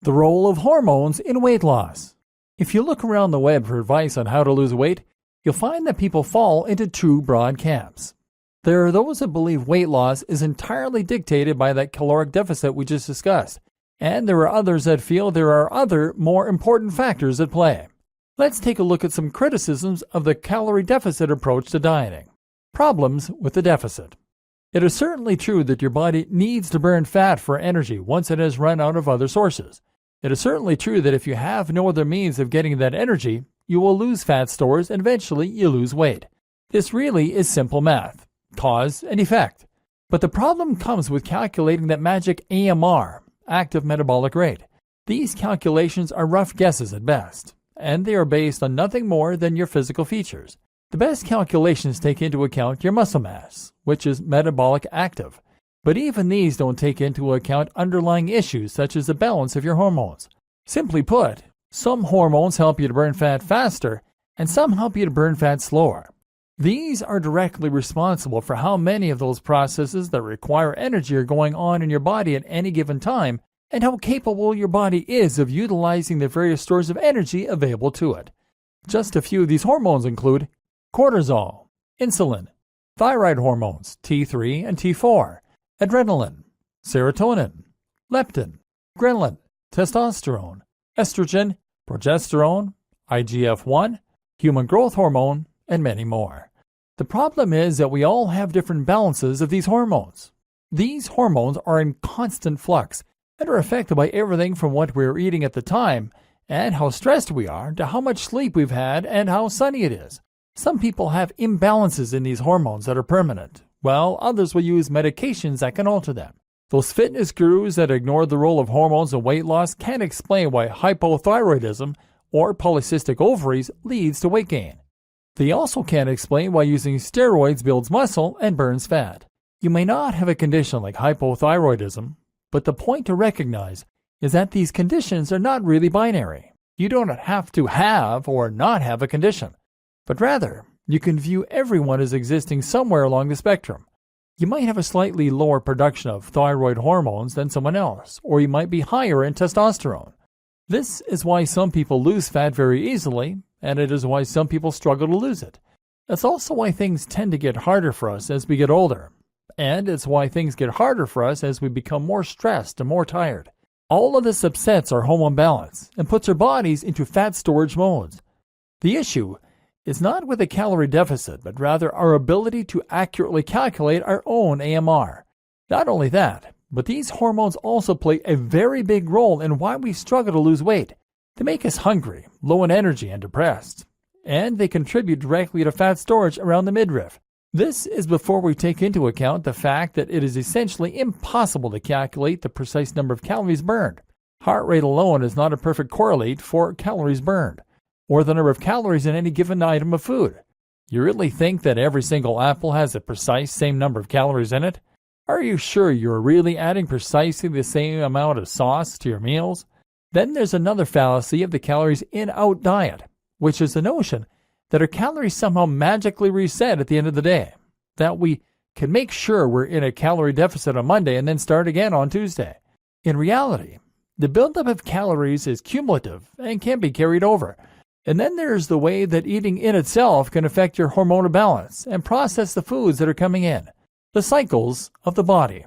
The role of hormones in weight loss. If you look around the web for advice on how to lose weight, you'll find that people fall into two broad camps. There are those that believe weight loss is entirely dictated by that caloric deficit we just discussed, and there are others that feel there are other, more important factors at play. Let's take a look at some criticisms of the calorie deficit approach to dieting. Problems with the deficit. It is certainly true that your body needs to burn fat for energy once it has run out of other sources. It is certainly true that if you have no other means of getting that energy, you will lose fat stores and eventually you lose weight. This really is simple math, cause and effect. But the problem comes with calculating that magic AMR, active metabolic rate. These calculations are rough guesses at best, and they are based on nothing more than your physical features. The best calculations take into account your muscle mass, which is metabolic active. But even these don't take into account underlying issues such as the balance of your hormones. Simply put, some hormones help you to burn fat faster, and some help you to burn fat slower. These are directly responsible for how many of those processes that require energy are going on in your body at any given time, and how capable your body is of utilizing the various stores of energy available to it. Just a few of these hormones include cortisol, insulin, thyroid hormones T3 and T4, adrenaline, serotonin, leptin, ghrelin, testosterone, estrogen, progesterone, IGF-1, human growth hormone, and many more. The problem is that we all have different balances of these hormones. These hormones are in constant flux and are affected by everything from what we're eating at the time and how stressed we are to how much sleep we've had and how sunny it is. Some people have imbalances in these hormones that are permanent, while others will use medications that can alter them. Those fitness gurus that ignore the role of hormones in weight loss can't explain why hypothyroidism or polycystic ovaries leads to weight gain. They also can't explain why using steroids builds muscle and burns fat. You may not have a condition like hypothyroidism, but the point to recognize is that these conditions are not really binary. You don't have to have or not have a condition, but rather, you can view everyone as existing somewhere along the spectrum. You might have a slightly lower production of thyroid hormones than someone else, or you might be higher in testosterone. This is why some people lose fat very easily, and it is why some people struggle to lose it. That's also why things tend to get harder for us as we get older, and it's why things get harder for us as we become more stressed and more tired. All of this upsets our hormone balance and puts our bodies into fat storage modes. The issue is not with a calorie deficit, but rather our ability to accurately calculate our own AMR. Not only that, but these hormones also play a very big role in why we struggle to lose weight. They make us hungry, low in energy, and depressed. And they contribute directly to fat storage around the midriff. This is before we take into account the fact that it is essentially impossible to calculate the precise number of calories burned. Heart rate alone is not a perfect correlate for calories burned, or the number of calories in any given item of food. You really think that every single apple has the precise same number of calories in it? Are you sure you're really adding precisely the same amount of sauce to your meals? Then there's another fallacy of the calories in-out diet, which is the notion that our calories somehow magically reset at the end of the day, that we can make sure we're in a calorie deficit on Monday and then start again on Tuesday. In reality, the buildup of calories is cumulative and can be carried over. And then there's the way that eating in itself can affect your hormonal balance and process the foods that are coming in. The cycles of the body.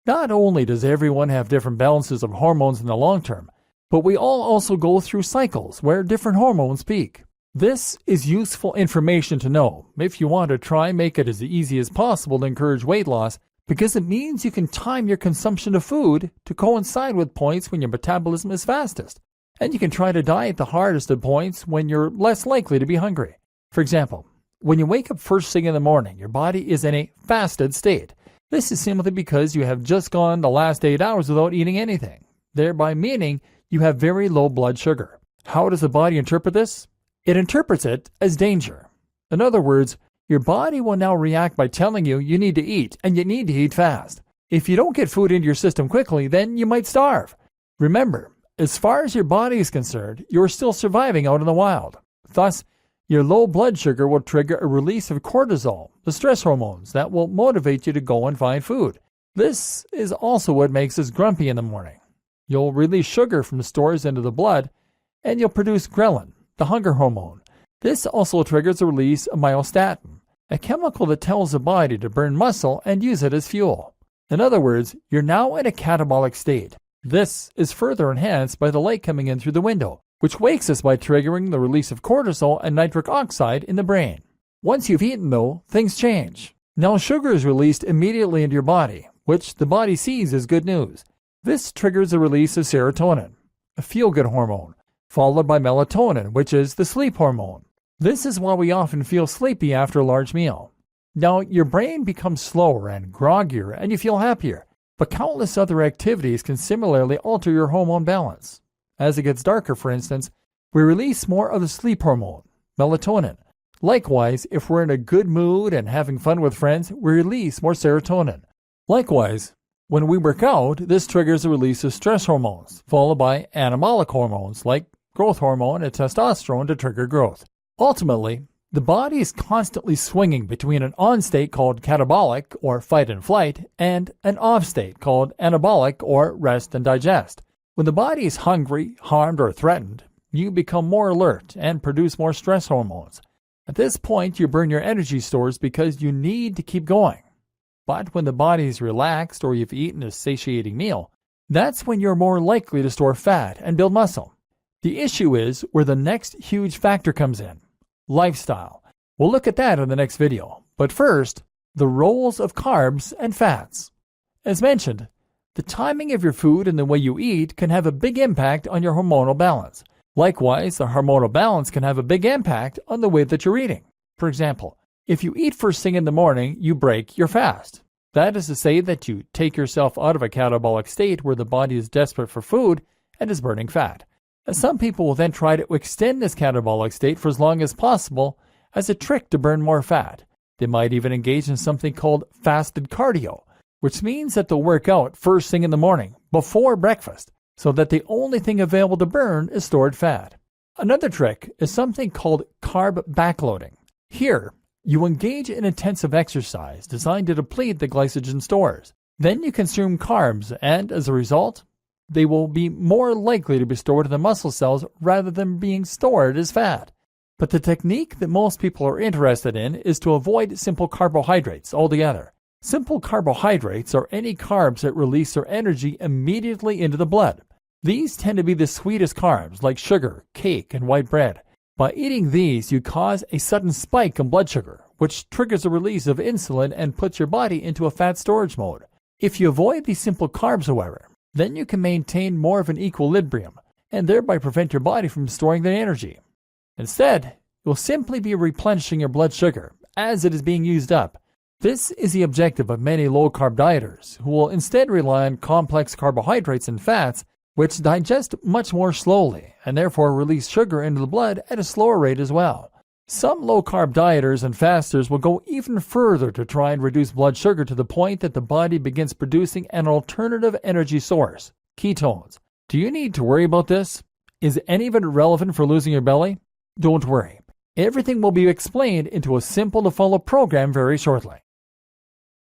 Not only does everyone have different balances of hormones in the long term, but we all also go through cycles where different hormones peak. This is useful information to know if you want to try and make it as easy as possible to encourage weight loss, because it means you can time your consumption of food to coincide with points when your metabolism is fastest. And you can try to diet the hardest at points when you're less likely to be hungry. For example, when you wake up first thing in the morning, your body is in a fasted state. This is simply because you have just gone the last 8 hours without eating anything, thereby meaning you have very low blood sugar. How does the body interpret this? It interprets it as danger. In other words, your body will now react by telling you you need to eat, and you need to eat fast. If you don't get food into your system quickly, then you might starve. Remember, as far as your body is concerned, you're still surviving out in the wild. Thus, your low blood sugar will trigger a release of cortisol, the stress hormones that will motivate you to go and find food. This is also what makes us grumpy in the morning. You'll release sugar from stores into the blood, and you'll produce ghrelin, the hunger hormone. This also triggers the release of myostatin, a chemical that tells the body to burn muscle and use it as fuel. In other words, you're now in a catabolic state. This is further enhanced by the light coming in through the window, which wakes us by triggering the release of cortisol and nitric oxide in the brain. Once you've eaten, though, things change. Now sugar is released immediately into your body, which the body sees as good news. This triggers the release of serotonin, a feel-good hormone, followed by melatonin, which is the sleep hormone. This is why we often feel sleepy after a large meal. Now, your brain becomes slower and groggier, and you feel happier, but countless other activities can similarly alter your hormone balance. As it gets darker, for instance, we release more of the sleep hormone, melatonin. Likewise, if we're in a good mood and having fun with friends, we release more serotonin. Likewise, when we work out, this triggers the release of stress hormones, followed by anabolic hormones like growth hormone and testosterone to trigger growth. Ultimately, the body is constantly swinging between an on state called catabolic, or fight and flight, and an off state called anabolic, or rest and digest. When the body is hungry, harmed, or threatened, you become more alert and produce more stress hormones. At this point, you burn your energy stores because you need to keep going. But when the body is relaxed or you've eaten a satiating meal, that's when you're more likely to store fat and build muscle. The issue is where the next huge factor comes in: lifestyle. We'll look at that in the next video. But first, the roles of carbs and fats. As mentioned, the timing of your food and the way you eat can have a big impact on your hormonal balance. Likewise, the hormonal balance can have a big impact on the way that you're eating. For example, if you eat first thing in the morning, you break your fast. That is to say that you take yourself out of a catabolic state where the body is desperate for food and is burning fat. And some people will then try to extend this catabolic state for as long as possible as a trick to burn more fat. They might even engage in something called fasted cardio, which means that they'll work out first thing in the morning, before breakfast, so that the only thing available to burn is stored fat. Another trick is something called carb backloading. Here, you engage in intensive exercise designed to deplete the glycogen stores. Then you consume carbs, and as a result, they will be more likely to be stored in the muscle cells rather than being stored as fat. But the technique that most people are interested in is to avoid simple carbohydrates altogether. Simple carbohydrates are any carbs that release their energy immediately into the blood. These tend to be the sweetest carbs like sugar, cake, and white bread. By eating these, you cause a sudden spike in blood sugar, which triggers the release of insulin and puts your body into a fat storage mode. If you avoid these simple carbs, however, then you can maintain more of an equilibrium and thereby prevent your body from storing the energy. Instead, you'll simply be replenishing your blood sugar as it is being used up. This is the objective of many low-carb dieters, who will instead rely on complex carbohydrates and fats, which digest much more slowly and therefore release sugar into the blood at a slower rate as well. Some low-carb dieters and fasters will go even further to try and reduce blood sugar to the point that the body begins producing an alternative energy source, ketones. Do you need to worry about this? Is any of it relevant for losing your belly? Don't worry. Everything will be explained into a simple-to-follow program very shortly.